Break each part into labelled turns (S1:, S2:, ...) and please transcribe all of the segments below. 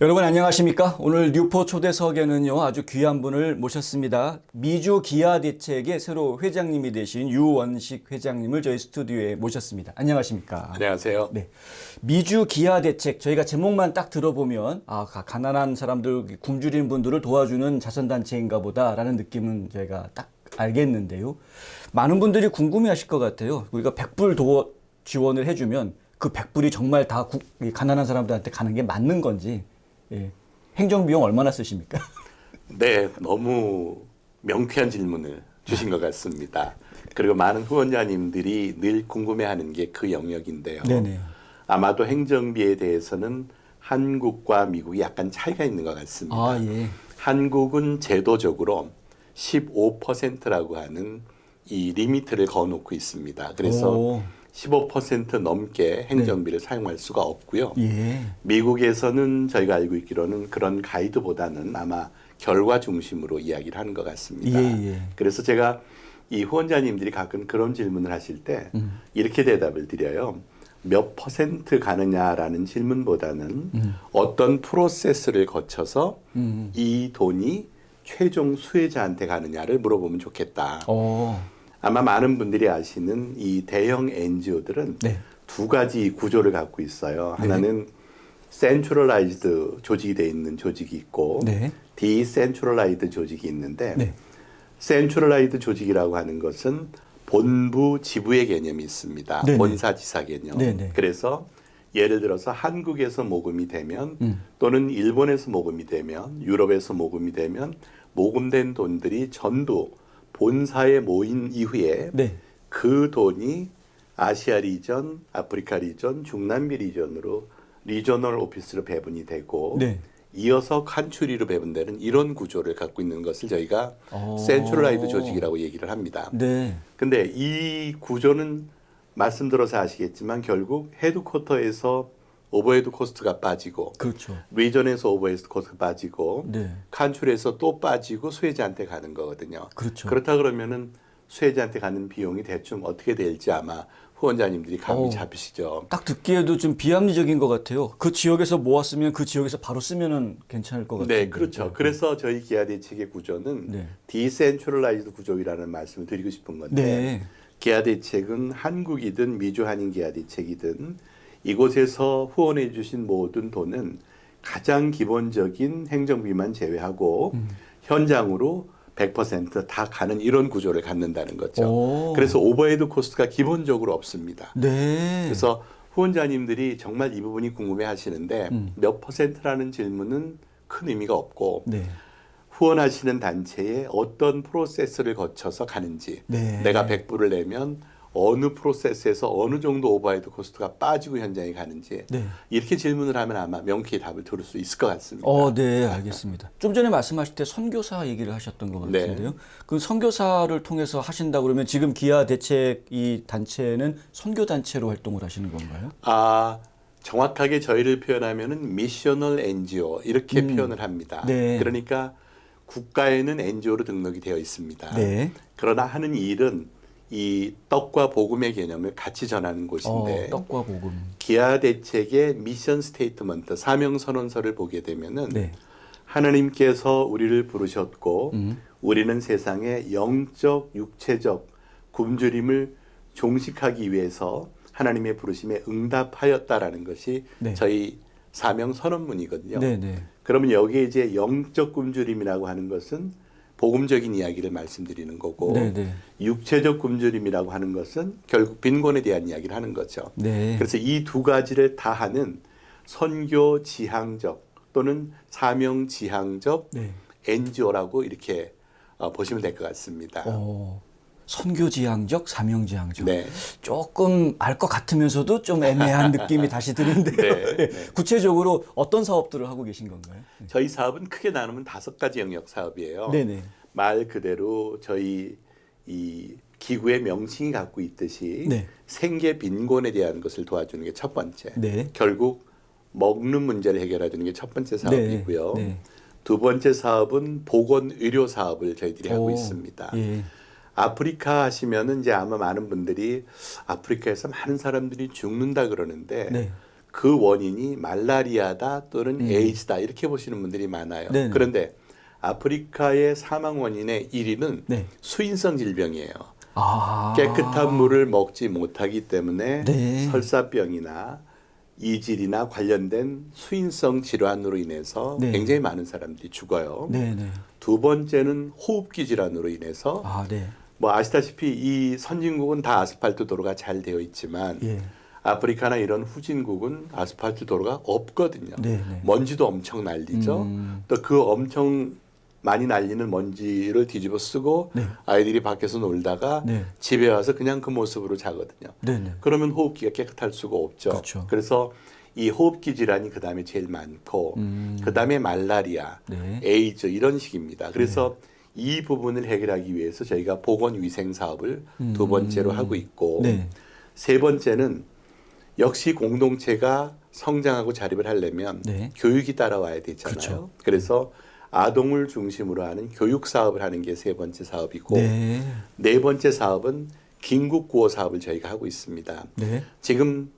S1: 여러분 안녕하십니까? 오늘 뉴포 초대석에는요 아주 귀한 분을 모셨습니다. 미주 기아 대책의 새로 회장님이 되신 유원식 회장님을 저희 스튜디오에 모셨습니다. 안녕하십니까?
S2: 안녕하세요.
S1: 네, 미주 기아 대책 저희가 제목만 딱 들어보면 가난한 사람들 굶주린 분들을 도와주는 자선단체인가 보다라는 느낌은 저희가 딱 알겠는데요. 많은 분들이 궁금해하실 것 같아요. 우리가 100불 지원을 해주면 그 100불이 정말 다 가난한 사람들한테 가는 게 맞는 건지. 예. 행정비용 얼마나 쓰십니까?
S2: 네, 너무 명쾌한 질문을 주신 것 같습니다. 그리고 많은 후원자님들이 늘 궁금해하는 게 그 영역인데요.
S1: 네네.
S2: 아마도 행정비에 대해서는 한국과 미국이 약간 차이가 있는 것 같습니다.
S1: 예.
S2: 한국은 제도적으로 15%라고 하는 이 리미트를 거놓고 있습니다. 그래서 15% 넘게 행정비를 사용할 수가 없고요.
S1: 예.
S2: 미국에서는 저희가 알고 있기로는 그런 가이드보다는 아마 결과 중심으로 이야기를 하는 것 같습니다.
S1: 예.
S2: 그래서 제가 이 후원자님들이 가끔 그런 질문을 하실 때 이렇게 대답을 드려요. 몇 퍼센트 가느냐라는 질문보다는 어떤 프로세스를 거쳐서 이 돈이 최종 수혜자한테 가느냐를 물어보면 좋겠다. 아마 많은 분들이 아시는 이 대형 NGO들은
S1: 네.
S2: 두 가지 구조를 갖고 있어요. 하나는 센트럴라이즈드 조직이 되어 있는 조직이 있고
S1: 네.
S2: 디센트럴라이즈드 조직이 있는데
S1: 네.
S2: 센트럴라이즈드 조직이라고 하는 것은 본부 지부의 개념이 있습니다.
S1: 네네.
S2: 본사지사 개념.
S1: 네네.
S2: 그래서 예를 들어서 한국에서 모금이 되면 또는 일본에서 모금이 되면 유럽에서 모금이 되면 모금된 돈들이 전부 본사에 모인 이후에
S1: 네.
S2: 그 돈이 아시아 리전, 아프리카 리전, 중남미 리전으로 리저널 오피스로 배분이 되고
S1: 네.
S2: 이어서 칸츄리로 배분되는 이런 구조를 갖고 있는 것을 저희가 센트럴라이드 조직이라고 얘기를 합니다.
S1: 네.
S2: 근데 이 구조는 말씀 들어서 아시겠지만 결국 헤드쿼터에서 오버헤드 코스트가 빠지고
S1: 그렇죠.
S2: 리전에서 오버헤드 코스트가 빠지고
S1: 네.
S2: 칸츄리에서 또 빠지고 수혜자한테 가는 거거든요.
S1: 그렇죠.
S2: 그렇다 그러면은 수혜자한테 가는 비용이 대충 어떻게 될지 아마 후원자님들이 감이 잡히시죠.
S1: 딱 듣기에도 좀 비합리적인 것 같아요. 그 지역에서 모았으면 그 지역에서 바로 쓰면은 괜찮을 것 같아요.
S2: 네, 그렇죠. 그래서 저희 기아 대책의 구조는 디센트럴라이즈드 구조이라는 말씀을 드리고 싶은 건데
S1: 네.
S2: 기아 대책은 한국이든 미주 한인 기아 대책이든 이곳에서 후원해 주신 모든 돈은 가장 기본적인 행정비만 제외하고 현장으로 100%다 가는 이런 구조를 갖는다는 거죠. 그래서 오버헤드 코스트가 기본적으로 없습니다.
S1: 네.
S2: 그래서 후원자님들이 정말 이 부분이 궁금해 하시는데 몇 퍼센트라는 질문은 큰 의미가 없고
S1: 네.
S2: 후원하시는 단체에 어떤 프로세스를 거쳐서 가는지
S1: 네.
S2: 내가 100불을 내면 어느 프로세스에서 어느 정도 오버헤드 코스트가 빠지고 현장에 가는지
S1: 네.
S2: 이렇게 질문을 하면 아마 명쾌히 답을 들을 수 있을 것 같습니다.
S1: 네, 알겠습니다. 좀 전에 말씀하실 때 선교사 얘기를 하셨던 것 같은데요.
S2: 네.
S1: 그 선교사를 통해서 하신다 그러면 지금 기아 대책 이 단체는 선교 단체로 활동을 하시는 건가요?
S2: 정확하게 저희를 표현하면은 미셔널 NGO 이렇게 표현을 합니다.
S1: 네.
S2: 그러니까 국가에는 NGO로 등록이 되어 있습니다.
S1: 네.
S2: 그러나 하는 일은 이 떡과 복음의 개념을 같이 전하는 곳인데
S1: 떡과 복음.
S2: 기아 대책의 미션 스테이트먼트 사명 선언서를 보게 되면은
S1: 네.
S2: 하나님께서 우리를 부르셨고 우리는 세상에 영적 육체적 굶주림을 종식하기 위해서 하나님의 부르심에 응답하였다라는 것이 저희 사명 선언문이거든요.
S1: 네.
S2: 그러면 여기에 이제 영적 굶주림이라고 하는 것은 복음적인 이야기를 말씀드리는 거고 육체적 굶주림이라고 하는 것은 결국 빈곤에 대한 이야기를 하는 거죠.
S1: 네.
S2: 그래서 이 두 가지를 다 하는 선교 지향적 또는 사명 지향적 NGO라고 이렇게 보시면 될 것 같습니다.
S1: 선교지향적, 사명지향적.
S2: 네.
S1: 조금 알 것 같으면서도 좀 애매한 느낌이 다시 드는데요. 구체적으로 어떤 사업들을 하고 계신 건가요?
S2: 저희 사업은 크게 나누면 5가지 영역 사업이에요.
S1: 네네.
S2: 말 그대로 저희 이 기구의 명칭이 갖고 있듯이 생계 빈곤에 대한 것을 도와주는 게 첫 번째. 결국 먹는 문제를 해결해 주는 게 첫 번째 사업이고요. 두 번째 사업은 보건 의료 사업을 저희들이 하고 있습니다. 아프리카 하시면은 이제 아마 많은 분들이 아프리카에서 많은 사람들이 죽는다 그러는데 그 원인이 말라리아다 또는 에이즈다 이렇게 보시는 분들이 많아요.
S1: 네네.
S2: 그런데 아프리카의 사망 원인의 1위는
S1: 네.
S2: 수인성 질병이에요.
S1: 아.
S2: 깨끗한 물을 먹지 못하기 때문에
S1: 네.
S2: 설사병이나 이질이나 관련된 수인성 질환으로 인해서
S1: 네.
S2: 굉장히 많은 사람들이 죽어요.
S1: 네네.
S2: 두 번째는 호흡기 질환으로 인해서
S1: 아, 네.
S2: 뭐 아시다시피 이 선진국은 다 아스팔트 도로가 잘 되어 있지만
S1: 예.
S2: 아프리카나 이런 후진국은 아스팔트 도로가 없거든요.
S1: 네네.
S2: 먼지도 엄청 날리죠. 또 그 엄청 많이 날리는 먼지를 뒤집어 쓰고
S1: 네.
S2: 아이들이 밖에서 놀다가
S1: 네.
S2: 집에 와서 그냥 그 모습으로 자거든요.
S1: 네네.
S2: 그러면 호흡기가 깨끗할 수가 없죠.
S1: 그렇죠.
S2: 그래서 이 호흡기 질환이 그 다음에 제일 많고 그 다음에 말라리아,
S1: 네.
S2: 에이즈 이런 식입니다. 그래서 이 부분을 해결하기 위해서 저희가 보건위생 사업을 두 번째로 하고 있고
S1: 네.
S2: 세 번째는 역시 공동체가 성장하고 자립을 하려면
S1: 네.
S2: 교육이 따라와야 되잖아요.
S1: 그렇죠.
S2: 그래서 아동을 중심으로 하는 교육 사업을 하는 게 세 번째 사업이고
S1: 네.
S2: 네 번째 사업은 긴급 구호 사업을 저희가 하고 있습니다.
S1: 네.
S2: 지금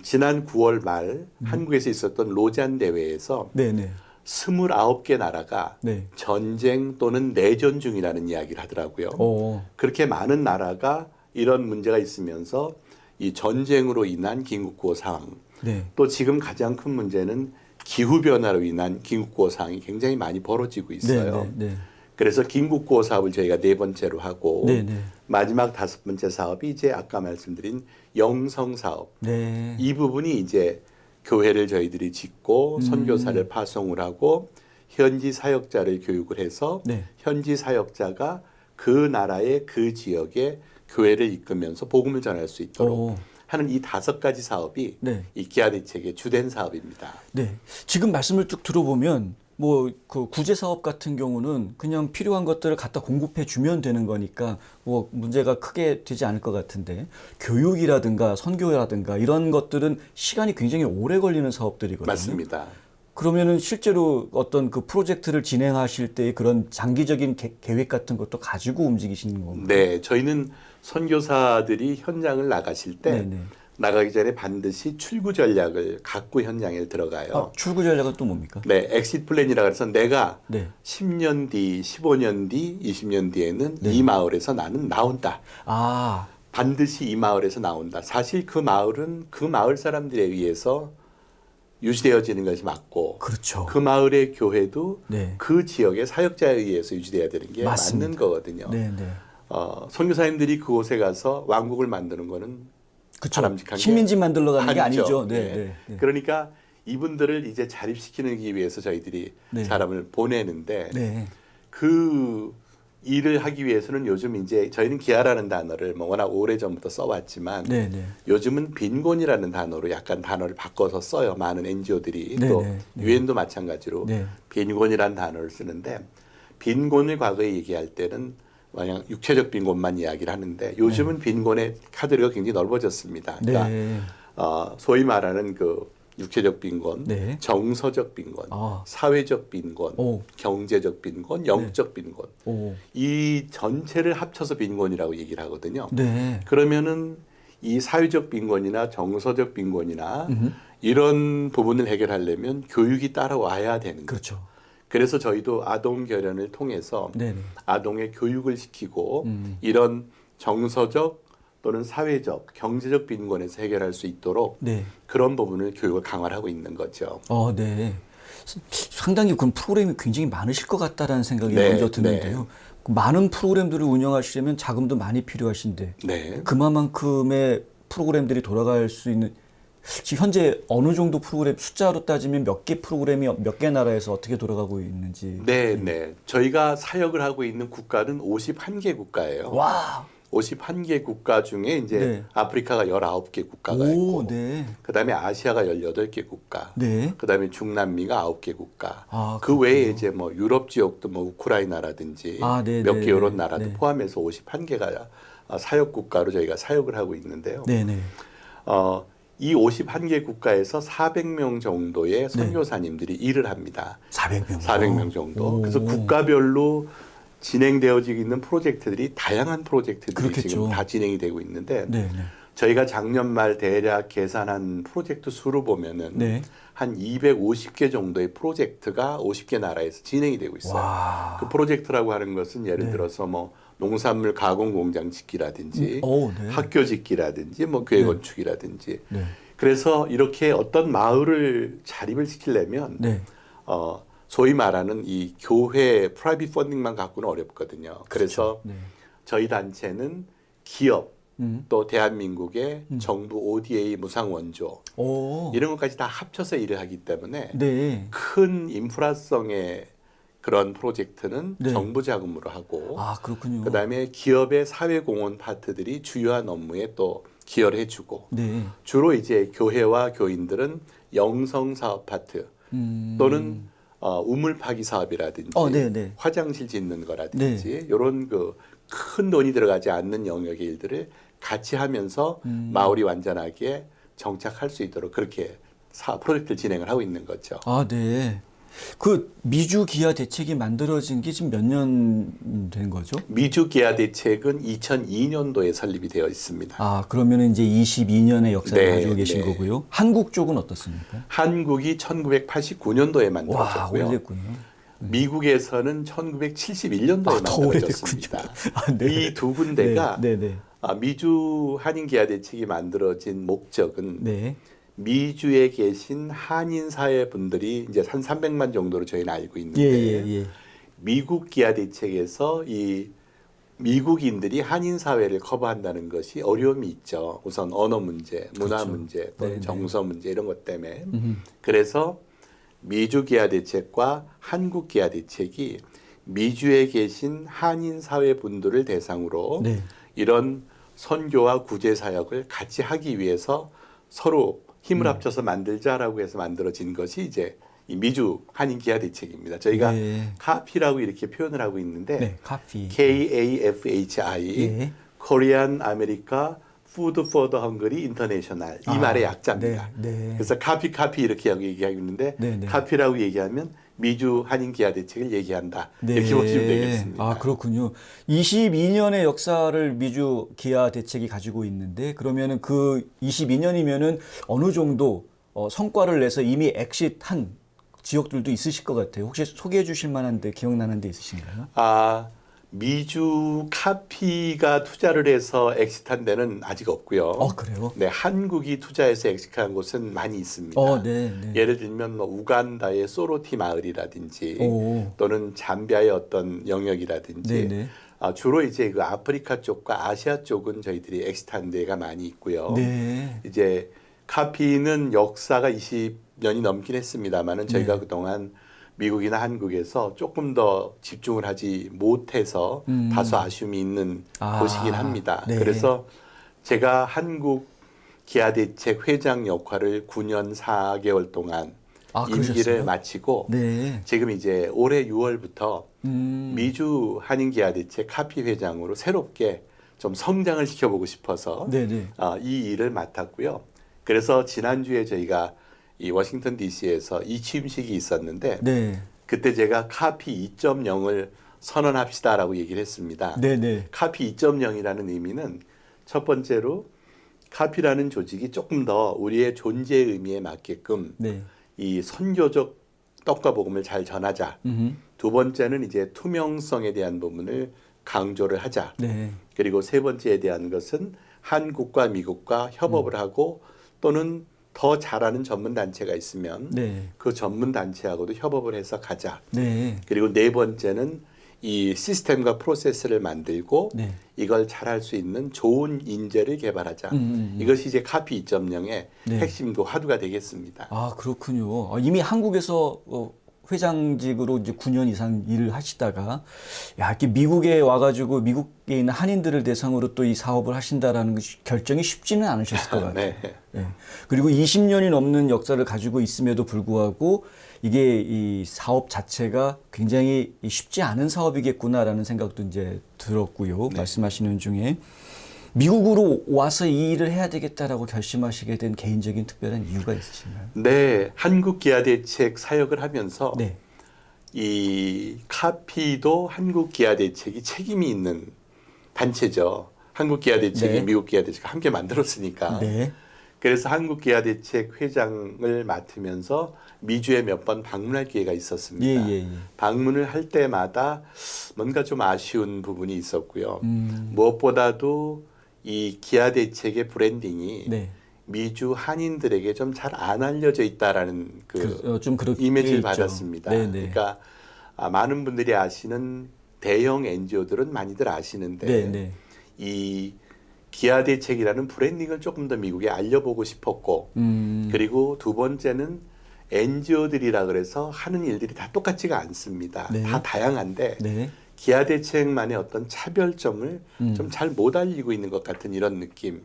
S2: 지난 9월 말 한국에서 있었던 로잔 대회에서
S1: 네네.
S2: 29개 나라가
S1: 네.
S2: 전쟁 또는 내전 중이라는 이야기를 하더라고요.
S1: 오.
S2: 그렇게 많은 나라가 이런 문제가 있으면서 이 전쟁으로 인한 긴급구호 상황,
S1: 네.
S2: 또 지금 가장 큰 문제는 기후변화로 인한 긴급구호 상황이 굉장히 많이 벌어지고 있어요.
S1: 네. 네.
S2: 그래서 긴급구호 사업을 저희가 네 번째로 하고
S1: 네. 네.
S2: 마지막 다섯 번째 사업이 이제 아까 말씀드린 영성 사업.
S1: 네.
S2: 이 부분이 이제 교회를 저희들이 짓고 선교사를 파송을 하고 현지 사역자를 교육을 해서
S1: 네.
S2: 현지 사역자가 그 나라의 그 지역에 교회를 이끌면서 복음을 전할 수 있도록
S1: 오.
S2: 하는 이 다섯 가지 사업이
S1: 네.
S2: 이 기아 대책의 주된 사업입니다.
S1: 네. 지금 말씀을 쭉 들어보면 뭐 그 구제 사업 같은 경우는 그냥 필요한 것들을 갖다 공급해 주면 되는 거니까 뭐 문제가 크게 되지 않을 것 같은데 교육이라든가 선교라든가 이런 것들은 시간이 굉장히 오래 걸리는 사업들이거든요.
S2: 맞습니다.
S1: 그러면은 실제로 어떤 그 프로젝트를 진행하실 때 그런 장기적인 계획 같은 것도 가지고 움직이시는 건가요?
S2: 네, 저희는 선교사들이 현장을 나가실 때
S1: 네네.
S2: 나가기 전에 반드시 출구 전략을 갖고 현장에 들어가요.
S1: 아, 출구 전략은 또 뭡니까?
S2: 네, 엑시트 플랜이라 그래서 내가
S1: 네.
S2: 10년 뒤, 15년 뒤, 20년 뒤에는
S1: 네.
S2: 이 마을에서 나는 나온다.
S1: 아,
S2: 반드시 이 마을에서 나온다. 사실 그 마을은 그 마을 사람들에 의해서 유지되어지는 것이 맞고
S1: 그렇죠.
S2: 그 마을의 교회도
S1: 네.
S2: 그 지역의 사역자에 의해서 유지돼야 되는 게
S1: 맞습니다.
S2: 맞는 거거든요.
S1: 네, 네.
S2: 선교사님들이 그곳에 가서 왕국을 만드는 거는
S1: 그렇죠.
S2: 바람직한 게
S1: 식민지 만들러 가는 게
S2: 아니죠.
S1: 아니죠. 네,
S2: 네.
S1: 네, 네.
S2: 그러니까 이분들을 이제 자립시키기 위해서 저희들이
S1: 네.
S2: 사람을 보내는데
S1: 네.
S2: 그 일을 하기 위해서는 요즘 이제 저희는 기아라는 단어를 뭐 워낙 오래 전부터 써왔지만
S1: 네, 네.
S2: 요즘은 빈곤이라는 단어로 약간 단어를 바꿔서 써요. 많은 NGO들이
S1: 네,
S2: 또
S1: 네, 네.
S2: 유엔도 마찬가지로
S1: 네.
S2: 빈곤이라는 단어를 쓰는데 빈곤을 과거에 얘기할 때는 그냥 육체적 빈곤만 이야기를 하는데 요즘은 빈곤의 카드가 굉장히 넓어졌습니다. 그러니까
S1: 네.
S2: 소위 말하는 그 육체적 빈곤,
S1: 네.
S2: 정서적 빈곤,
S1: 아.
S2: 사회적 빈곤,
S1: 오.
S2: 경제적 빈곤, 영적 빈곤
S1: 오.
S2: 이 전체를 합쳐서 빈곤이라고 얘기를 하거든요.
S1: 네.
S2: 그러면은 이 사회적 빈곤이나 정서적 빈곤이나 이런 부분을 해결하려면 교육이 따라와야 되는 거죠.
S1: 그렇죠.
S2: 그래서 저희도 아동 결연을 통해서
S1: 네, 네.
S2: 아동의 교육을 시키고 이런 정서적 또는 사회적, 경제적 빈곤에서 해결할 수 있도록
S1: 네.
S2: 그런 부분을 교육을 강화하고 있는 거죠.
S1: 네. 상당히 그런 프로그램이 굉장히 많으실 것 같다라는 생각이
S2: 네,
S1: 먼저 드는데요. 많은 프로그램들을 운영하시려면 자금도 많이 필요하신데
S2: 네.
S1: 그만큼의 프로그램들이 돌아갈 수 있는 지금 현재 어느 정도 프로그램 숫자로 따지면 몇 개 프로그램이 몇 개 나라에서 어떻게 돌아가고 있는지.
S2: 네, 네. 저희가 사역을 하고 있는 국가는 51개 국가예요.
S1: 와.
S2: 51개 국가 중에 이제
S1: 네.
S2: 아프리카가 19개 국가가
S1: 오,
S2: 있고
S1: 네.
S2: 그다음에 아시아가 18개 국가.
S1: 네.
S2: 그다음에 중남미가 9개 국가.
S1: 아,
S2: 그 외에
S1: 그렇군요.
S2: 이제 뭐 유럽 지역도 뭐 우크라이나라든지
S1: 아, 네,
S2: 몇
S1: 네,
S2: 개 이런 나라도
S1: 네.
S2: 포함해서 51개가 사역 국가로 저희가 사역을 하고 있는데요.
S1: 네, 네.
S2: 이 51개 국가에서 400명 정도의 선교사님들이 일을 합니다.
S1: 400명.
S2: 400명 정도.
S1: 오.
S2: 그래서 국가별로 진행되어지고 있는 프로젝트들이 다양한 프로젝트들이
S1: 그렇겠죠.
S2: 지금 다 진행이 되고 있는데
S1: 네, 네.
S2: 저희가 작년 말 대략 계산한 프로젝트 수로 보면은
S1: 네.
S2: 한 250개 정도의 프로젝트가 50개 나라에서 진행이 되고 있어요.
S1: 와.
S2: 그 프로젝트라고 하는 것은 예를
S1: 네.
S2: 들어서 뭐 농산물 가공 공장 짓기라든지
S1: 네.
S2: 학교 짓기라든지 뭐 교회 건축이라든지
S1: 네.
S2: 그래서 이렇게 어떤 마을을 자립을 시키려면
S1: 네.
S2: 소위 말하는 이 교회 프라이빗 펀딩만 갖고는 어렵거든요. 그래서
S1: 네.
S2: 저희 단체는 기업
S1: 음.
S2: 또 대한민국의 정부 ODA 무상 원조
S1: 오.
S2: 이런 것까지 다 합쳐서 일을 하기 때문에
S1: 네.
S2: 큰 인프라성의 그런 프로젝트는
S1: 네.
S2: 정부 자금으로 하고
S1: 아, 그렇군요.
S2: 그다음에 기업의 사회공헌 파트들이 주요한 업무에 또 기여를 해주고
S1: 네.
S2: 주로 이제 교회와 교인들은 영성 사업 파트 또는 우물 파기 사업이라든지
S1: 네.
S2: 화장실 짓는 거라든지 이런 그 큰 돈이 들어가지 않는 영역의 일들을 같이 하면서 마을이 완전하게 정착할 수 있도록 그렇게 프로젝트를 진행을 하고 있는 거죠.
S1: 아, 네. 그 미주 기아 대책이 만들어진 게 지금 몇 년 된 거죠?
S2: 미주 기아 대책은 2002년도에 설립이 되어 있습니다.
S1: 아, 그러면 이제 22년의 역사를
S2: 네,
S1: 가지고 계신
S2: 네.
S1: 거고요. 한국 쪽은 어떻습니까?
S2: 한국이 1989년도에
S1: 와,
S2: 만들어졌고요.
S1: 오래됐군요.
S2: 미국에서는 1971년도에
S1: 더
S2: 만들어졌습니다.
S1: 아, 네.
S2: 이 두 군데가
S1: 네, 네,
S2: 미주 한인 기아 대책이 만들어진 목적은
S1: 네.
S2: 미주에 계신 한인 사회 분들이 이제 한 300만 정도로 저희는 알고 있는데
S1: 예.
S2: 미국 기아 대책에서 이 미국인들이 한인 사회를 커버한다는 것이 어려움이 있죠. 우선 언어 문제, 문화
S1: 그렇죠.
S2: 문제, 또는
S1: 네,
S2: 정서 문제 이런 것 때문에 그래서 미주 기아 대책과 한국 기아 대책이 미주에 계신 한인 사회 분들을 대상으로
S1: 네.
S2: 이런 선교와 구제 사역을 같이 하기 위해서 서로 힘을 합쳐서 만들자라고 해서 만들어진 것이 이제 이 미주 한인 기아 대책입니다. 저희가
S1: 네.
S2: 카피라고 이렇게 표현을 하고 있는데
S1: 네, 카피.
S2: KAFHI
S1: 예.
S2: Korean America Food for the Hungry International 이 말의 약자입니다.
S1: 네.
S2: 그래서 카피 이렇게 얘기하고 있는데
S1: 네.
S2: 카피라고 얘기하면 미주 한인 기아 대책을 얘기한다.
S1: 네.
S2: 이렇게 보시면 되겠습니다.
S1: 아, 그렇군요. 22년의 역사를 미주 기아 대책이 가지고 있는데 그러면은 그 22년이면은 어느 정도 성과를 내서 이미 엑싯한 지역들도 있으실 것 같아요. 혹시 소개해 주실 만한데 기억나는 데 있으신가요?
S2: 미주 카피가 투자를 해서 엑시트한 데는 아직 없고요.
S1: 그래요?
S2: 네, 한국이 투자해서 엑시트한 곳은 많이 있습니다.
S1: 네.
S2: 예를 들면 뭐 우간다의 소로티 마을이라든지
S1: 오.
S2: 또는 잠비아의 어떤 영역이라든지
S1: 네네.
S2: 주로 이제 그 아프리카 쪽과 아시아 쪽은 저희들이 엑시트한 데가 많이 있고요.
S1: 네.
S2: 이제 카피는 역사가 20년이 넘긴 했습니다만은 저희가
S1: 네.
S2: 그동안 미국이나 한국에서 조금 더 집중을 하지 못해서 다소 아쉬움이 있는 곳이긴 합니다.
S1: 네.
S2: 그래서 제가 한국 기아대책 회장 역할을 9년 4개월 동안 임기를
S1: 그러셨어요?
S2: 마치고
S1: 네.
S2: 지금 이제 올해 6월부터 미주 한인기아대책 카피 회장으로 새롭게 좀 성장을 시켜보고 싶어서
S1: 네네.
S2: 이 일을 맡았고요. 그래서 지난주에 저희가 이 워싱턴 DC에서 이 취임식이 있었는데
S1: 네.
S2: 그때 제가 카피 2.0을 선언합시다라고 얘기를 했습니다.
S1: 네네.
S2: 카피 2.0이라는 의미는 첫 번째로 카피라는 조직이 조금 더 우리의 존재의 의미에 맞게끔
S1: 네.
S2: 이 선교적 떡과 복음을 잘 전하자. 두 번째는 이제 투명성에 대한 부분을 강조를 하자.
S1: 네.
S2: 그리고 세 번째에 대한 것은 한국과 미국과 협업을 하고 또는 더 잘하는 전문 단체가 있으면
S1: 네.
S2: 그 전문 단체하고도 협업을 해서 가자.
S1: 네.
S2: 그리고 네 번째는 이 시스템과 프로세스를 만들고
S1: 네.
S2: 이걸 잘할 수 있는 좋은 인재를 개발하자. 이것이 이제 카피 2.0의
S1: 네.
S2: 핵심이고 화두가 되겠습니다.
S1: 그렇군요. 이미 한국에서 회장직으로 이제 9년 이상 일을 하시다가 이렇게 미국에 와가지고 미국에 있는 한인들을 대상으로 또 이 사업을 하신다라는 결정이 쉽지는 않으셨을 것 같아요.
S2: 네.
S1: 네. 그리고 20년이 넘는 역사를 가지고 있음에도 불구하고 이게 이 사업 자체가 굉장히 쉽지 않은 사업이겠구나라는 생각도 이제 들었고요.
S2: 네.
S1: 말씀하시는 중에 미국으로 와서 이 일을 해야 되겠다라고 결심하시게 된 개인적인 특별한 이유가 있으신가요?
S2: 네, 한국 기아 대책 사역을 하면서
S1: 네.
S2: 이 카피도 한국 기아 대책이 책임이 있는 단체죠. 한국 기아 대책이
S1: 네.
S2: 미국 기아 대책 함께 만들었으니까.
S1: 네.
S2: 그래서 한국 기아 대책 회장을 맡으면서 미주에 몇 번 방문할 기회가 있었습니다.
S1: 예.
S2: 방문을 할 때마다 뭔가 좀 아쉬운 부분이 있었고요. 무엇보다도 이 기아 대책의 브랜딩이
S1: 네.
S2: 미주 한인들에게 좀 잘 안 알려져 있다라는
S1: 좀 그렇게
S2: 이미지를
S1: 있죠.
S2: 받았습니다.
S1: 네네.
S2: 그러니까 많은 분들이 아시는 대형 NGO들은 많이들 아시는데
S1: 네네.
S2: 이 기아 대책이라는 브랜딩을 조금 더 미국에 알려보고 싶었고 그리고 두 번째는 NGO들이라 그래서 하는 일들이 다 똑같지가 않습니다.
S1: 네.
S2: 다 다양한데
S1: 네.
S2: 기아 대책만의 어떤 차별점을 좀 잘 못 알리고 있는 것 같은 이런 느낌.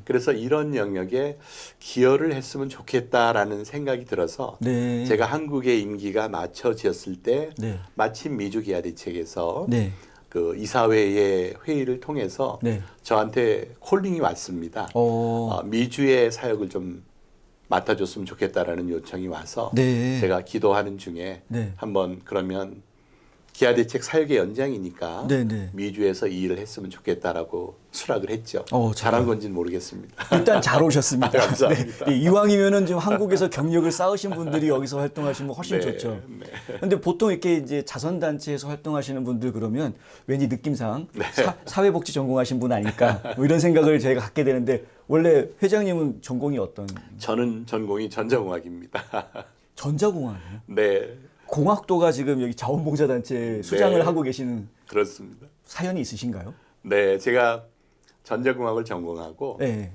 S2: 그래서 이런 영역에 기여를 했으면 좋겠다라는 생각이 들어서
S1: 네.
S2: 제가 한국의 임기가 맞춰지었을 때
S1: 네.
S2: 마침 미주 기아 대책에서
S1: 네.
S2: 그 이사회의 회의를 통해서
S1: 네.
S2: 저한테 콜링이 왔습니다. 미주의 사역을 좀 맡아줬으면 좋겠다라는 요청이 와서
S1: 네.
S2: 제가 기도하는 중에
S1: 네.
S2: 한번 그러면 기아 대책 사역의 연장이니까
S1: 네네.
S2: 미주에서 이 일을 했으면 좋겠다라고 수락을 했죠.
S1: 잘
S2: 잘한 건지는 모르겠습니다.
S1: 일단 잘 오셨습니다.
S2: 감사합니다.
S1: 네, 이왕이면은 지금 한국에서 경력을 쌓으신 분들이 여기서 활동하시면 훨씬 좋죠. 근데 보통 이렇게 이제 자선단체에서 활동하시는 분들 그러면 왠지 느낌상 사회복지 전공하신 분 아닐까 뭐 이런 생각을 저희가 갖게 되는데 원래 회장님은 전공이 어떤?
S2: 저는 전공이 전자공학입니다.
S1: 전자공학이요?
S2: 네.
S1: 공학도가 지금 여기 자원봉사단체 수장을
S2: 네.
S1: 하고 계시는
S2: 그렇습니다.
S1: 사연이 있으신가요?
S2: 네, 제가 전자공학을 전공하고
S1: 네.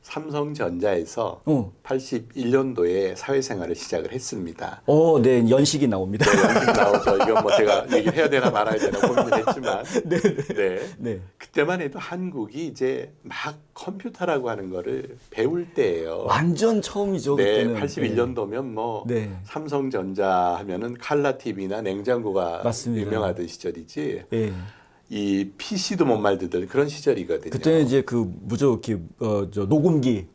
S2: 삼성전자에서 81년도에 사회생활을 시작을 했습니다.
S1: 네, 연식이 나옵니다.
S2: 네, 연식 나오죠. 이건 뭐 제가 얘기를 해야 되나 말아야 되나 고민을 했지만, 네. 그때만 해도 한국이 이제 막 컴퓨터라고 하는 거를 배울 때예요.
S1: 완전 처음이죠.
S2: 네,
S1: 그때는.
S2: 81년도면 뭐 삼성전자 하면은 칼라 TV나 냉장고가
S1: 맞습니다.
S2: 유명하던 시절이지.
S1: 네.
S2: 이 PC도 못 말리던 그런 시절이거든요.
S1: 그때는 이제 그 녹음기,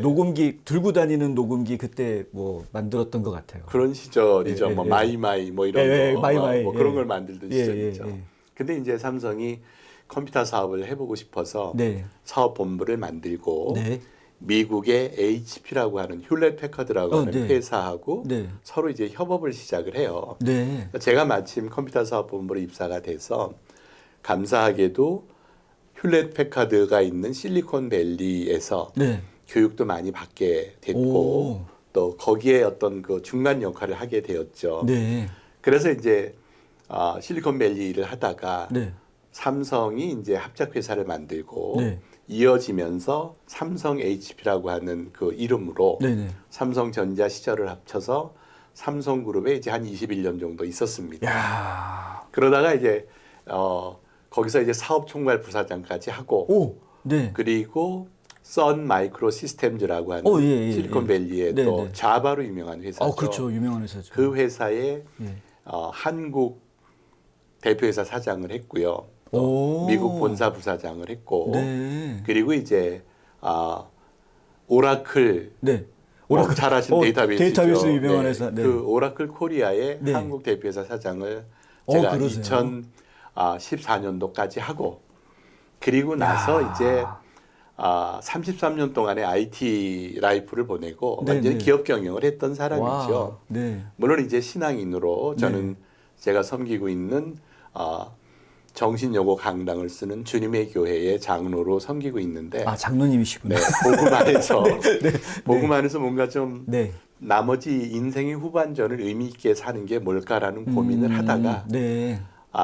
S1: 녹음기 들고 다니는 녹음기 그때 뭐 만들었던 것 같아요.
S2: 그런 시절이죠. 뭐 마이마이 뭐 이런 거,
S1: 마이마이,
S2: 뭐 그런 걸 만들던 시절이죠. 근데 이제 삼성이 컴퓨터 사업을 해보고 싶어서 사업본부를 만들고 미국의 HP라고 하는 휴렛 패커드라고 하는 회사하고 서로 이제 협업을 시작을 해요. 제가 마침 컴퓨터 사업본부로 입사가 돼서 감사하게도 휴렛 패커드가 있는 실리콘밸리에서 교육도 많이 받게 됐고 또 거기에 어떤 그 중간 역할을 하게 되었죠. 그래서 이제 실리콘밸리를 하다가 삼성이 이제 합작 회사를 만들고 이어지면서 삼성 HP라고 하는 그 이름으로 삼성전자 시절을 합쳐서 삼성그룹에 이제 한 21년 정도 있었습니다. 그러다가 이제 거기서 이제 사업총괄 부사장까지 하고 그리고 선 마이크로 시스템즈라고 하는 실리콘밸리의 또 자바로 유명한 회사죠.
S1: 그렇죠. 유명한 회사죠.
S2: 그 회사에 한국 대표회사 사장을 했고요. 또 미국 본사 부사장을 했고 그리고 이제 오라클 잘 아시는
S1: 데이터베이스 유명한 회사.
S2: 그 오라클 코리아의 한국 대표회사 사장을 제가 2014년도까지 하고 그리고 나서 이제 33년 동안의 IT 라이프를 보내고 완전히 기업 경영을 했던 사람이죠. 물론 이제 신앙인으로 저는 제가 섬기고 있는 정신여고 강당을 쓰는 주님의 교회의 장로로 섬기고 있는데
S1: 장로님이시군요.
S2: 복음 안에서 복음 안에서 뭔가 좀 나머지 인생의 후반전을 의미 있게 사는 게 뭘까라는 고민을 하다가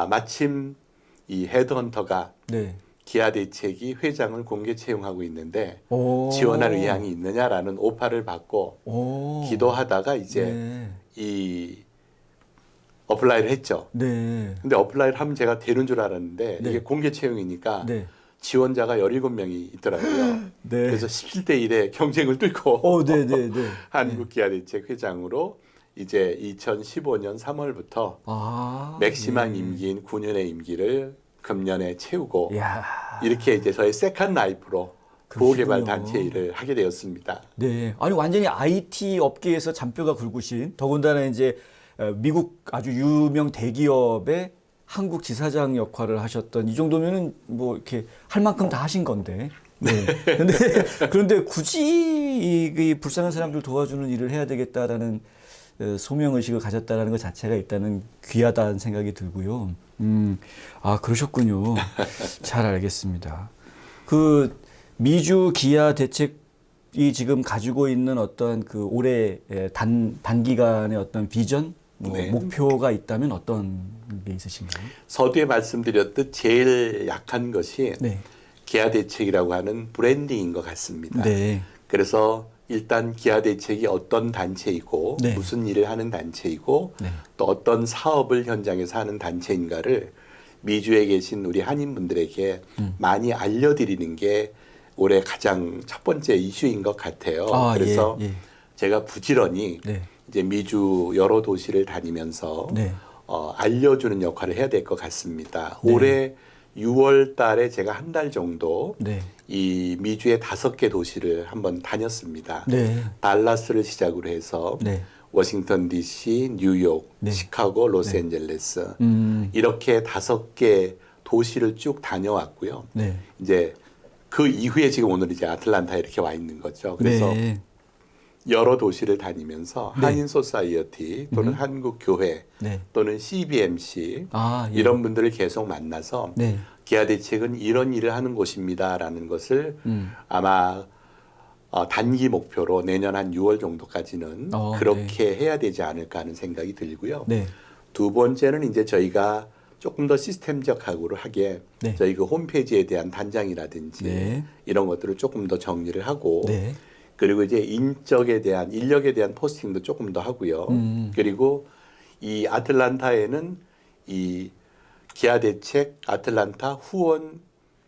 S2: 마침 이 헤드헌터가 기아 대책이 회장을 공개 채용하고 있는데 지원할 의향이 있느냐라는 오파를 받고 기도하다가 이제 이 어플라이를 했죠. 근데 어플라이를 하면 제가 되는 줄 알았는데 이게 공개 채용이니까 지원자가 17명이 있더라고요. 그래서 17대 1의 경쟁을 뚫고 한국 기아 대책 회장으로 이제 2015년 3월부터 맥시멈 임기인 9년의 임기를 금년에 채우고 이렇게 이제 저의 세컨 라이프로 보호개발 단체 일을 하게 되었습니다.
S1: 아니 완전히 IT 업계에서 잔뼈가 굵으신 더군다나 이제 미국 아주 유명 대기업의 한국 지사장 역할을 하셨던 이 정도면은 뭐 이렇게 할 만큼 다 하신 건데. 네. 그런데 굳이 이 불쌍한 사람들 도와주는 일을 해야 되겠다라는 소명 의식을 가졌다라는 것 자체가 일단은 귀하다는 생각이 들고요. 아, 그러셨군요. 잘 알겠습니다. 그 미주 기아 대책이 지금 가지고 있는 어떤 그 올해 단기간의 어떤 비전, 뭐
S2: 네.
S1: 목표가 있다면 어떤 게 있으신가요?
S2: 서두에 말씀드렸듯 제일 약한 것이
S1: 네.
S2: 기아 대책이라고 하는 브랜딩인 것 같습니다.
S1: 네.
S2: 그래서 일단 기아 대책이 어떤 단체이고
S1: 네.
S2: 무슨 일을 하는 단체이고
S1: 네.
S2: 또 어떤 사업을 현장에서 하는 단체인가를 미주에 계신 우리 한인분들에게 많이 알려드리는 게 올해 가장 첫 번째 이슈인 것 같아요.
S1: 아,
S2: 그래서
S1: 예, 예.
S2: 제가 부지런히
S1: 네.
S2: 이제 미주 여러 도시를 다니면서
S1: 네.
S2: 알려주는 역할을 해야 될 것 같습니다.
S1: 네.
S2: 올해 6월 달에 제가 한 달 정도
S1: 네.
S2: 이 미주의 5개 도시를 한번 다녔습니다.
S1: 네.
S2: 달라스를 시작으로 해서
S1: 네.
S2: 워싱턴 DC, 뉴욕,
S1: 네.
S2: 시카고, 로스앤젤레스 이렇게 5개 도시를 쭉 다녀왔고요.
S1: 네.
S2: 이제 그 이후에 지금 오늘 이제 아틀란타에 이렇게 와 있는 거죠. 그래서
S1: 네.
S2: 여러 도시를 다니면서
S1: 네.
S2: 한인 소사이어티 또는 한국 교회
S1: 네.
S2: 또는 CBMC
S1: 아, 예.
S2: 이런 분들을 계속 만나서
S1: 네.
S2: 기아 대책은 이런 일을 하는 곳입니다라는 것을 아마 단기 목표로 내년 한 6월 정도까지는 그렇게 해야 되지 않을까 하는 생각이 들고요.
S1: 네.
S2: 두 번째는 이제 저희가 조금 더 시스템적하고 하게
S1: 네.
S2: 저희 그 홈페이지에 대한 단장이라든지
S1: 네.
S2: 이런 것들을 조금 더 정리를 하고
S1: 네.
S2: 그리고 이제 인력에 대한 포스팅도 조금 더 하고요. 그리고 이 아틀란타에는 이 기아 대책 아틀란타 후원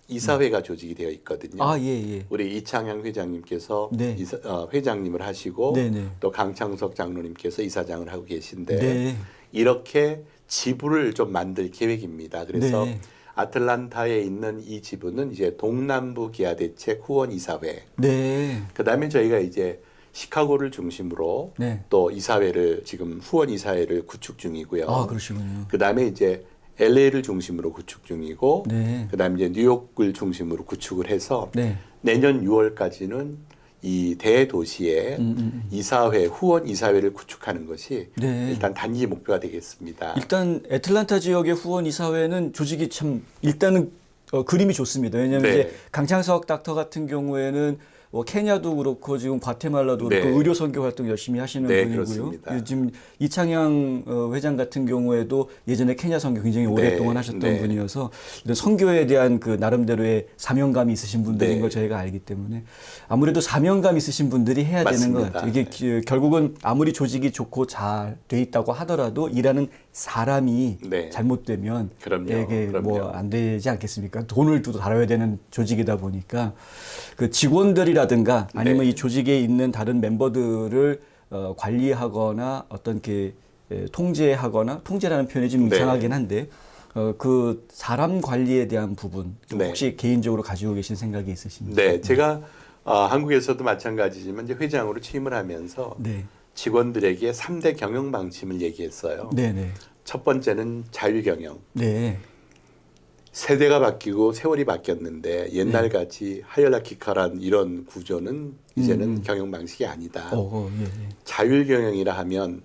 S2: 이사회가 조직이 되어 있거든요.
S1: 아, 예, 예.
S2: 우리 이창양 회장님께서
S1: 네.
S2: 회장님을 하시고
S1: 네, 네.
S2: 또 강창석 장로님께서 이사장을 하고 계신데
S1: 네.
S2: 이렇게 지부를 좀 만들 계획입니다. 그래서
S1: 네.
S2: 아틀란타에 있는 이 지부는 이제 동남부 기아 대책 후원 이사회.
S1: 네.
S2: 그다음에 저희가 이제 시카고를 중심으로
S1: 네.
S2: 또 이사회를 지금 후원 이사회를 구축 중이고요.
S1: 아, 그러시군요.
S2: 그다음에 이제 LA를 중심으로 구축 중이고
S1: 네.
S2: 그다음에 이제 뉴욕을 중심으로 구축을 해서
S1: 네.
S2: 내년 6월까지는 이 대도시의 이사회 후원 이사회를 구축하는 것이
S1: 네.
S2: 일단 단기 목표가 되겠습니다.
S1: 일단 애틀란타 지역의 후원 이사회는 조직이 참 일단은 그림이 좋습니다. 왜냐하면
S2: 네.
S1: 이제 강창석 닥터 같은 경우에는 뭐 케냐도 그렇고 지금 과테말라도
S2: 네.
S1: 그렇고 의료 선교 활동 열심히 하시는
S2: 네,
S1: 분이고요.
S2: 그렇습니다.
S1: 지금 이창양 회장 같은 경우에도 예전에 케냐 선교 굉장히 오랫동안
S2: 네,
S1: 하셨던
S2: 네.
S1: 분이어서 이런 선교에 대한 그 나름대로의 사명감이 있으신 분들인
S2: 네.
S1: 걸 저희가 알기 때문에 아무래도 사명감 있으신 분들이 해야 되는 것
S2: 맞습니다.
S1: 같아요. 이게 결국은 아무리 조직이 좋고 잘 돼 있다고 하더라도 일하는 사람이
S2: 네.
S1: 잘못되면
S2: 그럼요,
S1: 이게
S2: 그럼요.
S1: 뭐 안 되지 않겠습니까? 돈을 또 다뤄야 되는 조직이다 보니까 그 직원들이라든가 아니면
S2: 네.
S1: 이 조직에 있는 다른 멤버들을 관리하거나 어떤 게 통제하거나 통제라는 표현이 좀
S2: 네.
S1: 이상하긴 한데 그 사람 관리에 대한 부분
S2: 네.
S1: 혹시 개인적으로 가지고 계신 생각이 있으십니까?
S2: 네, 제가 한국에서도 마찬가지지만 이제 회장으로 취임을 하면서
S1: 네.
S2: 직원들에게 3대 경영 방침을 얘기했어요.
S1: 네, 네.
S2: 첫 번째는 자유 경영.
S1: 네.
S2: 세대가 바뀌고 세월이 바뀌었는데 옛날같이 하이라키칼한 이런 구조는 이제는 경영 방식이 아니다.
S1: 예, 예.
S2: 자율 경영이라 하면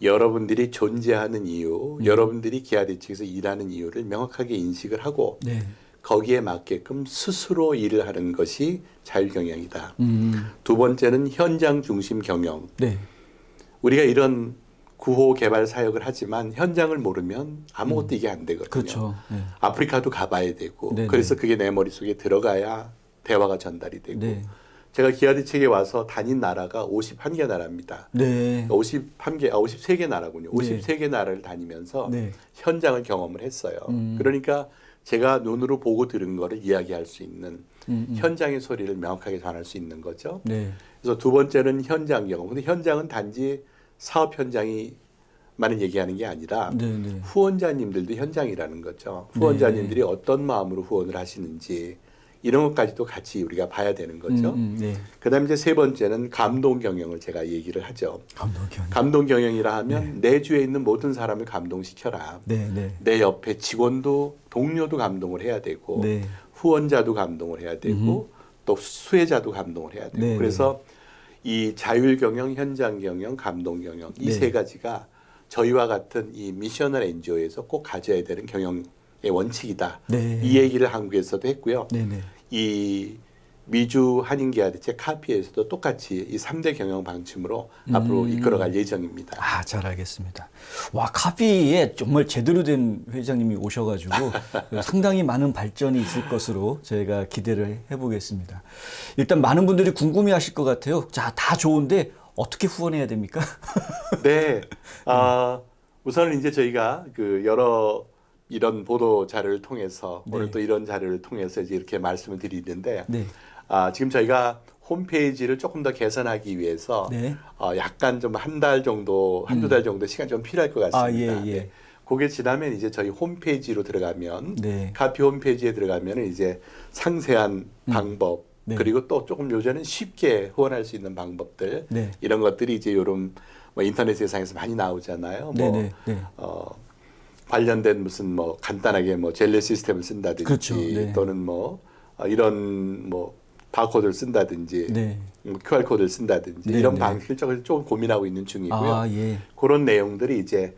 S2: 여러분들이 존재하는 이유, 여러분들이 기아 대책에서 일하는 이유를 명확하게 인식을 하고
S1: 네.
S2: 거기에 맞게끔 스스로 일을 하는 것이 자율 경영이다. 두 번째는 현장 중심 경영.
S1: 네.
S2: 우리가 이런 구호 개발 사역을 하지만 현장을 모르면 아무것도 이게 안 되거든요.
S1: 그렇죠. 네.
S2: 아프리카도 가봐야 되고
S1: 네네.
S2: 그래서 그게 내 머릿속에 들어가야 대화가 전달이 되고
S1: 네.
S2: 제가 기아 대책에 와서 다닌 나라가 51개 나라입니다.
S1: 네.
S2: 53개 나라군요.
S1: 네.
S2: 53개 나라를 다니면서
S1: 네.
S2: 현장을 경험을 했어요. 그러니까 제가 눈으로 보고 들은 거를 이야기할 수 있는 현장의 소리를 명확하게 전할 수 있는 거죠.
S1: 네.
S2: 그래서 두 번째는 현장 경험. 근데 현장은 단지 사업 현장이만을 얘기하는 게 아니라
S1: 네, 네.
S2: 후원자님들도 현장이라는 거죠. 후원자님들이 어떤 마음으로 후원을 하시는지 이런 것까지도 같이 우리가 봐야 되는 거죠.
S1: 네.
S2: 그다음에 이제 세 번째는 감동 경영을 제가 얘기를 하죠.
S1: 감동 경영.
S2: 감동 경영이라 하면 내 주위에 있는 모든 사람을 감동시켜라.
S1: 네, 네.
S2: 내 옆에 직원도 동료도 감동을 해야 되고
S1: 네.
S2: 후원자도 감동을 해야 되고 또 수혜자도 감동을 해야 되고
S1: 네,
S2: 그래서 이 자율 경영, 현장 경영, 감동 경영 이
S1: 네.
S2: 세 가지가 저희와 같은 이 미셔널 NGO에서 꼭 가져야 되는 경영의 원칙이다.
S1: 네.
S2: 이 얘기를 한국에서도 했고요.
S1: 네, 네.
S2: 이 미주 한인계화대책 카피에서도 똑같이 이 3대 경영 방침으로 앞으로 이끌어갈 예정입니다.
S1: 아, 잘 알겠습니다. 와, 카피에 정말 제대로 된 회장님이 오셔가지고 상당히 많은 발전이 있을 것으로 저희가 기대를 해보겠습니다. 일단 많은 분들이 궁금해하실 것 같아요. 자, 다 좋은데 어떻게 후원해야 됩니까?
S2: 네. 우선은 이제 저희가 그 여러 이런 보도 자료를 통해서
S1: 네.
S2: 오늘 또 이런 자료를 통해서 이제 이렇게 말씀을 드리는데
S1: 네.
S2: 지금 저희가 홈페이지를 조금 더 개선하기 위해서
S1: 네.
S2: 약간 좀 한 달 정도, 한두 달 정도 시간 좀 필요할 것 같습니다.
S1: 아, 예, 예.
S2: 네. 그게 지나면 이제 저희 홈페이지로 들어가면
S1: 네.
S2: 카피 홈페이지에 들어가면 이제 상세한 방법
S1: 네.
S2: 그리고 또 조금 요새는 쉽게 후원할 수 있는 방법들
S1: 네.
S2: 이런 것들이 이제 요런 뭐 인터넷 세상에서 많이 나오잖아요.
S1: 네,
S2: 뭐
S1: 네, 네.
S2: 관련된 무슨 뭐 간단하게 뭐 젤리 시스템을 쓴다든지
S1: 그렇죠. 네.
S2: 또는 뭐 이런 뭐 바코드를 쓴다든지
S1: 네.
S2: QR 코드를 쓴다든지
S1: 네,
S2: 이런
S1: 네.
S2: 방식을 조금 고민하고 있는 중이고요.
S1: 아, 예.
S2: 그런 내용들이 이제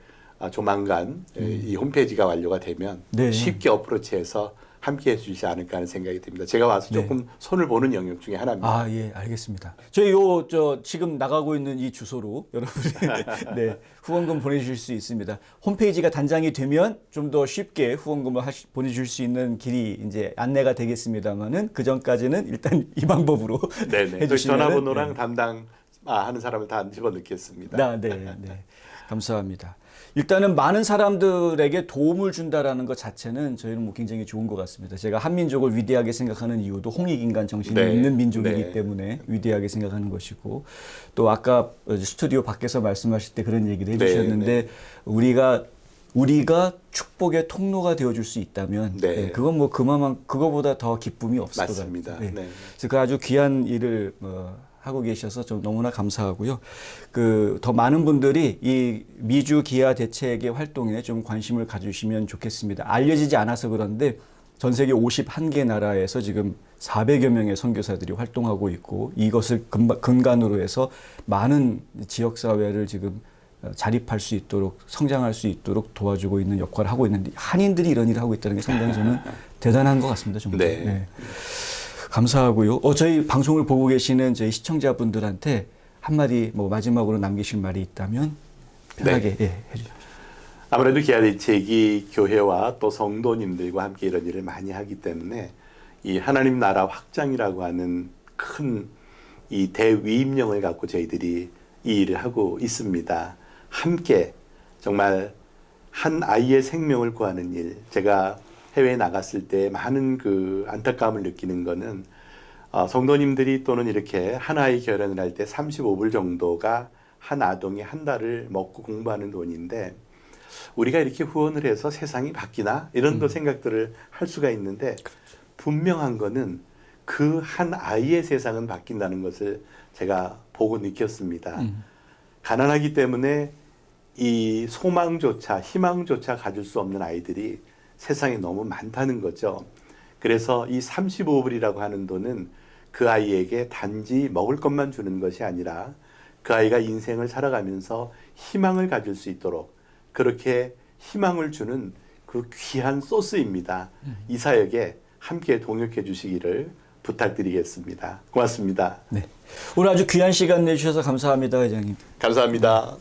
S2: 조만간 이 홈페이지가 완료가 되면
S1: 네.
S2: 쉽게 어프로치해서 함께 해주시지 않을까 하는 생각이 듭니다. 제가 와서
S1: 네.
S2: 조금 손을 보는 영역 중에 하나입니다.
S1: 아, 예, 알겠습니다. 저희 지금 나가고 있는 이 주소로 여러분이 네, 후원금 보내주실 수 있습니다. 홈페이지가 단장이 되면 좀 더 쉽게 후원금을 보내주실 수 있는 길이 이제 안내가 되겠습니다만은 그 전까지는 일단 이 방법으로
S2: 네네.
S1: 해주시면
S2: 전화번호랑 담당 하는 사람을 다 집어넣겠습니다.
S1: 네, 네. 감사합니다. 일단은 많은 사람들에게 도움을 준다라는 것 자체는 저희는 뭐 굉장히 좋은 것 같습니다. 제가 한민족을 위대하게 생각하는 이유도 홍익인간 정신이
S2: 네.
S1: 있는 민족이기
S2: 네.
S1: 때문에 위대하게 생각하는 것이고 또 아까 스튜디오 밖에서 말씀하실 때 그런 얘기를
S2: 네,
S1: 해주셨는데
S2: 네.
S1: 우리가 축복의 통로가 되어줄 수 있다면
S2: 네.
S1: 네, 그건 뭐 그거보다 더 기쁨이 없을 것
S2: 맞습니다.
S1: 같아요.
S2: 네.
S1: 그래서 그 아주 귀한 일을 하고 계셔서 좀 너무나 감사하고요. 더 많은 분들이 이 미주 기아 대책의 활동에 좀 관심을 가주시면 좋겠습니다. 알려지지 않아서 그런데 전 세계 51개 나라에서 지금 400여 명의 선교사들이 활동하고 있고 이것을 근간으로 해서 많은 지역 사회를 지금 자립할 수 있도록 성장할 수 있도록 도와주고 있는 역할을 하고 있는데 한인들이 이런 일을 하고 있다는 게 상당히 저는 대단한 것 같습니다. 정말.
S2: 네.
S1: 네. 감사하고요. 저희 방송을 보고 계시는 저희 시청자분들한테 한마디 마지막으로 남기실 말이 있다면 편하게 해주십시오.
S2: 아무래도 기아대책이 교회와 또 성도님들과 함께 이런 일을 많이 하기 때문에 이 하나님 나라 확장이라고 하는 큰 이 대위임령을 갖고 저희들이 이 일을 하고 있습니다. 함께 정말 한 아이의 생명을 구하는 일, 제가 해외에 나갔을 때 많은 그 안타까움을 느끼는 거는 성도님들이 또는 이렇게 한 아이 결혼을 할 때 35불 정도가 한 아동이 한 달을 먹고 공부하는 돈인데 우리가 이렇게 후원을 해서 세상이 바뀌나 이런 생각들을 할 수가 있는데 분명한 거는 그 한 아이의 세상은 바뀐다는 것을 제가 보고 느꼈습니다. 가난하기 때문에 이 소망조차 희망조차 가질 수 없는 아이들이 세상에 너무 많다는 거죠. 그래서 이 35불이라고 하는 돈은 그 아이에게 단지 먹을 것만 주는 것이 아니라 그 아이가 인생을 살아가면서 희망을 가질 수 있도록 그렇게 희망을 주는 그 귀한 소스입니다. 이 사역에 함께 동역해 주시기를 부탁드리겠습니다. 고맙습니다.
S1: 네. 오늘 아주 귀한 시간 내주셔서 감사합니다, 회장님.
S2: 감사합니다.